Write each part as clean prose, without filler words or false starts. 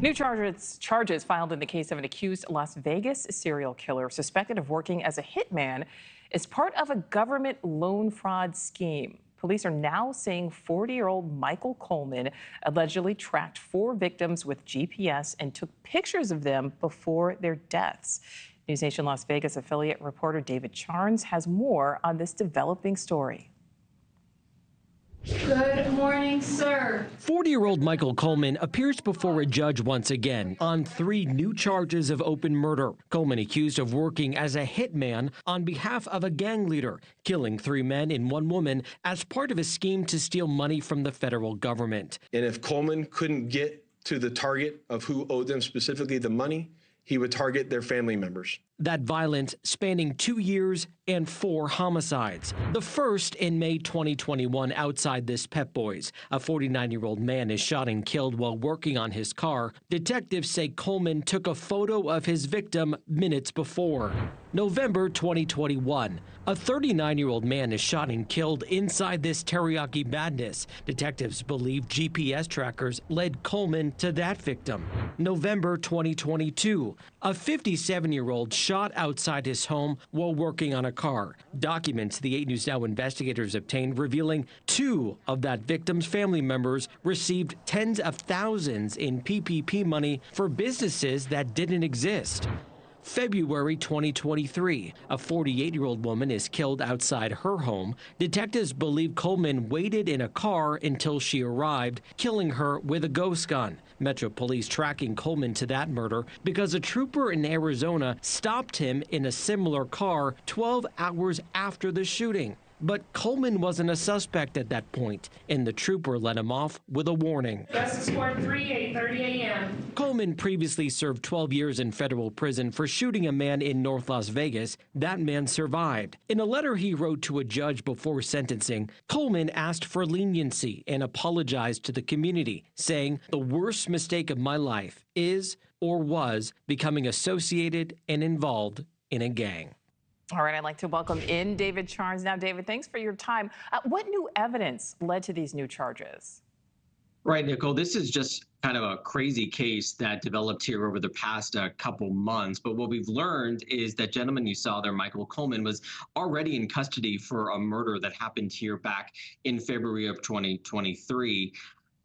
New charges filed in the case of an accused Las Vegas serial killer suspected of working as a hitman as part of a government loan fraud scheme. Police are now saying 40-year-old Michael Coleman allegedly tracked 4 victims with GPS and took pictures of them before their deaths. NewsNation Las Vegas affiliate reporter David Charnes has more on this developing story. Good morning, sir. 40-year-old Michael Coleman appears before a judge once again on 3 new charges of open murder. Coleman accused of working as a hitman on behalf of a gang leader, killing 3 men and 1 woman as part of a scheme to steal money from the federal government. And if Coleman couldn't get to the target of who owed them specifically the money, he would target their family members. That violence spanning 2 years and 4 homicides. The first in May 2021 outside this Pep Boys. A 49-year-old man is shot and killed while working on his car. Detectives say Coleman took a photo of his victim minutes before. November 2021. A 39-year-old man is shot and killed inside this teriyaki madness. Detectives believe GPS trackers led Coleman to that victim. November 2022. A 57-year-old shot outside his home while working on a car. Documents the 8 News Now investigators obtained revealing 2 of that victim's family members received tens of thousands in PPP money for businesses that didn't exist. February 2023, a 48-year-old woman is killed outside her home. Detectives believe Coleman waited in a car until she arrived, killing her with a ghost gun. Metro Police tracking Coleman to that murder because a trooper in Arizona stopped him in a similar car 12 hours after the shooting. But Coleman wasn't a suspect at that point, and the trooper let him off with a warning. Justice Court 3, 8:30 a.m. Coleman previously served 12 years in federal prison for shooting a man in North Las Vegas. That man survived. In a letter he wrote to a judge before sentencing, Coleman asked for leniency and apologized to the community, saying, "The worst mistake of my life is or was becoming associated and involved in a gang." All right, I'd like to welcome in David Charnes. Now, David, thanks for your time. What new evidence led to these new charges? Right, Nichole, this is just kind of a crazy case that developed here over the past couple months. But what we've learned is that gentleman you saw there, Michael Coleman, was already in custody for a murder that happened here back in February of 2023.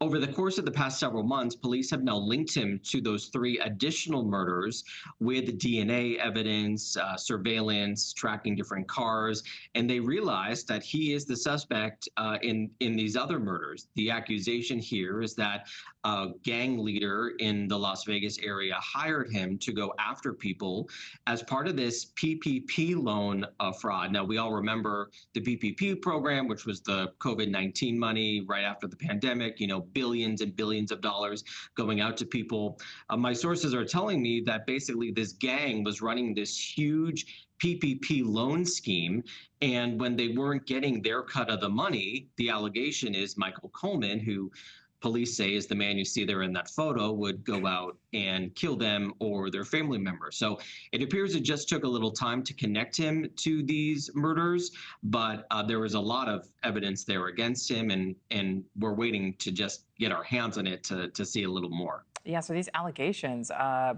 Over the course of the past several months, police have now linked him to those 3 additional murders with DNA evidence, surveillance, tracking different cars, and they realized that he is the suspect in these other murders. The accusation here is that a gang leader in the Las Vegas area hired him to go after people as part of this PPP loan fraud. Now, we all remember the PPP program, which was the COVID-19 money right after the pandemic, billions and billions of dollars going out to people. My sources are telling me that basically this gang was running this huge PPP loan scheme. And when they weren't getting their cut of the money, the allegation is Michael Coleman, who police say is the man you see there in that photo, would go out and kill them or their family members. So it appears it just took a little time to connect him to these murders, but there was a lot of evidence there against him, and we're waiting to just get our hands on it to see a little more. Yeah, so these allegations,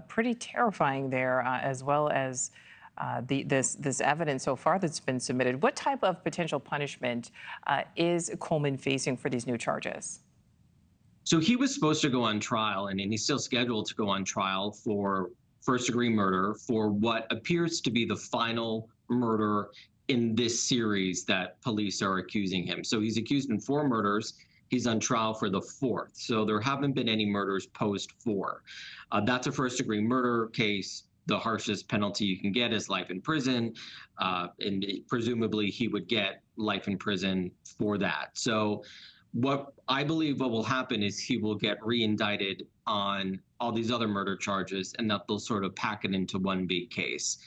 pretty terrifying there, as well as this evidence so far that's been submitted. What type of potential punishment is Coleman facing for these new charges? So he was supposed to go on trial, and he's still scheduled to go on trial for first-degree murder for what appears to be the final murder in this series that police are accusing him. So he's accused in 4 murders. He's on trial for the 4th. So there haven't been any murders post-4. That's a first-degree murder case. The harshest penalty you can get is life in prison, and presumably he would get life in prison for that. So what I believe what will happen is he will get re-indicted on all these other murder charges, and that they'll sort of pack it into one big case.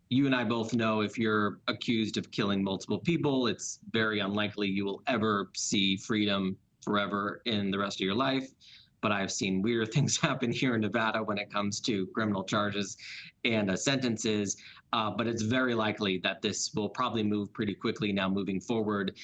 You and I both know if you're accused of killing multiple people, it's very unlikely you will ever see freedom forever in the rest of your life. But I've seen weird things happen here in Nevada when it comes to criminal charges and sentences. But it's very likely that this will probably move pretty quickly now moving forward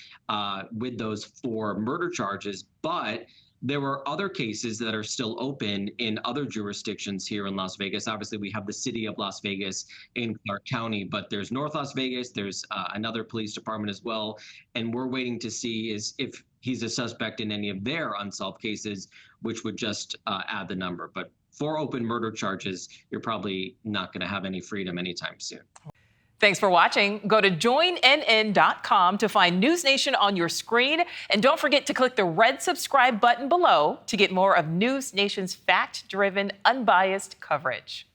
with those 4 murder charges. But There were other cases that are still open in other jurisdictions here in Las Vegas. Obviously, we have the city of Las Vegas in Clark County, but there's North Las Vegas. There's another police department as well. And we're waiting to see if he's a suspect in any of their unsolved cases, which would just add the number. But for open murder charges, you're probably not going to have any freedom anytime soon. Thanks for watching. Go to joinnn.com to find News Nation on your screen. And don't forget to click the red subscribe button below to get more of News Nation's fact-driven, unbiased coverage.